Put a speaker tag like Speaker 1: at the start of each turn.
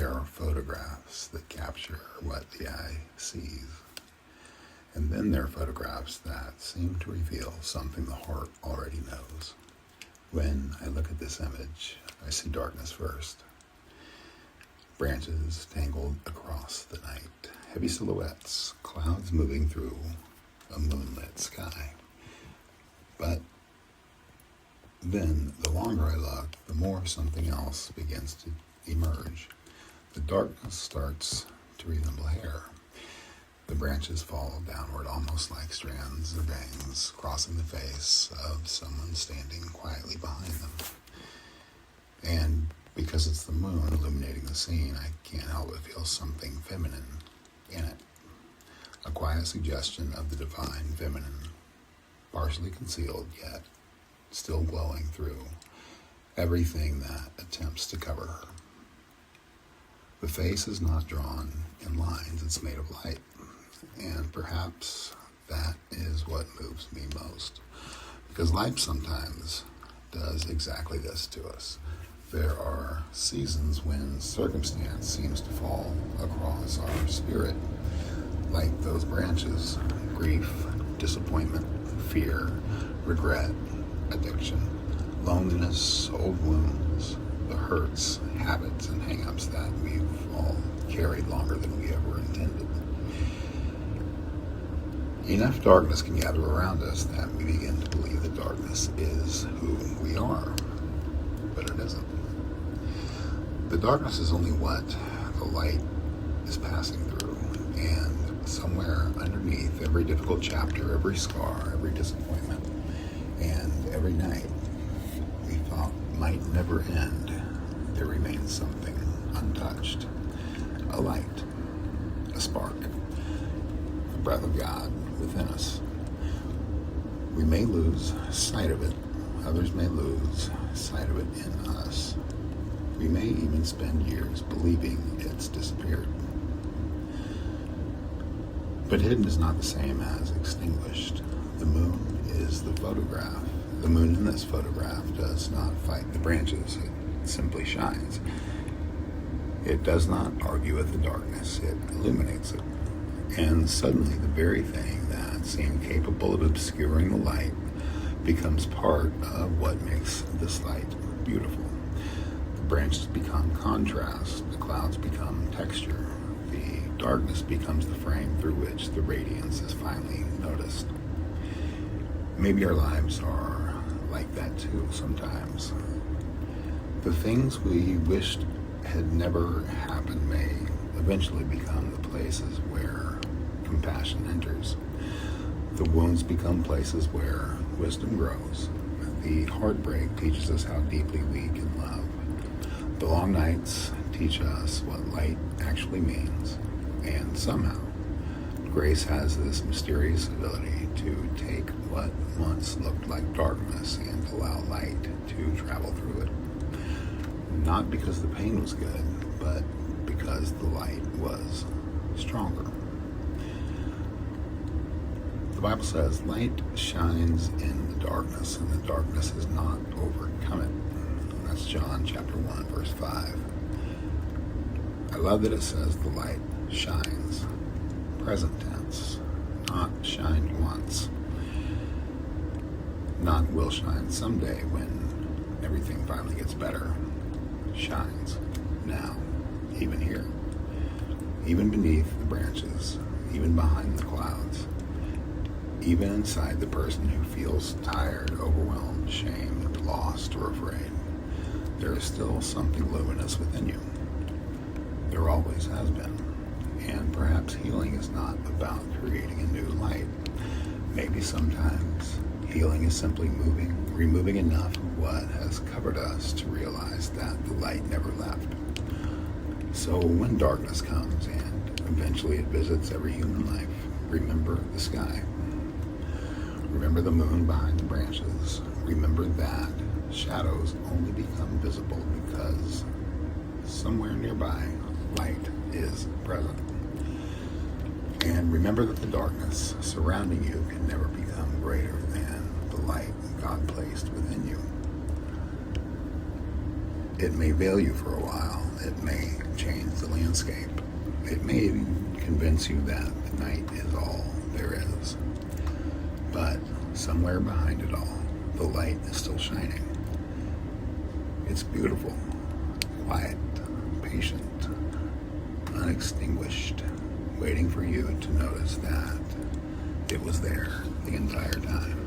Speaker 1: There are photographs that capture what the eye sees. And then there are photographs that seem to reveal something the heart already knows. When I look at this image, I see darkness first. Branches tangled across the night, heavy silhouettes, clouds moving through a moonlit sky. But then, the longer I look, the more something else begins to emerge. The darkness starts to resemble hair. The branches fall downward almost like strands of bangs crossing the face of someone standing quietly behind them. And because it's the moon illuminating the scene, I can't help but feel something feminine in it. A quiet suggestion of the divine feminine, partially concealed yet still glowing through everything that attempts to cover her. The face is not drawn in lines, it's made of light. And perhaps that is what moves me most. Because life sometimes does exactly this to us. There are seasons when circumstance seems to fall across our spirit, like those branches: grief, disappointment, fear, regret, addiction, loneliness, old wounds, the hurts, habits, and hang-ups that we've all carried longer than we ever intended. Enough darkness can gather around us that we begin to believe that darkness is who we are, but it isn't. The darkness is only what the light is passing through, and somewhere underneath every difficult chapter, every scar, every disappointment, and every night we thought might never end, there remains something untouched. A light, a spark, the breath of God within us. We may lose sight of it. Others may lose sight of it in us. We may even spend years believing it's disappeared. But hidden is not the same as extinguished. The moon is the photograph. The moon in this photograph does not fight the branches. It simply shines. It does not argue with the darkness. It illuminates it. And suddenly the very thing that seemed capable of obscuring the light becomes part of what makes this light beautiful. The branches become contrast. The clouds become texture. The darkness becomes the frame through which the radiance is finally noticed. Maybe our lives are like that too sometimes. The things we wished had never happened may eventually become the places where compassion enters. The wounds become places where wisdom grows. The heartbreak teaches us how deeply we can love. The long nights teach us what light actually means. And somehow, grace has this mysterious ability to take what once looked like darkness and allow light to travel through it. Not because the pain was good, but because the light was stronger. The Bible says light shines in the darkness, and the darkness has not overcome it. That's John chapter 1, verse 5. I love that it says the light shines. Present tense, not shined once. Not will shine someday when everything finally gets better. Shines now, even here, even beneath the branches, even behind the clouds, even inside the person who feels tired, overwhelmed, shamed, lost, or afraid. There is still something luminous within you. There always has been. And perhaps healing is not about creating a new light. Maybe sometimes healing is simply removing enough of what has covered us to realize that the light never left. So when darkness comes and eventually it visits every human life, remember the sky. Remember the moon behind the branches. Remember that shadows only become visible because somewhere nearby, light is present. And remember that the darkness surrounding you can never become greater than the light God placed within you. It may veil you for a while. It may change landscape. It may even convince you that the night is all there is. But somewhere behind it all, the light is still shining. It's beautiful, quiet, patient, unextinguished, waiting for you to notice that it was there the entire time.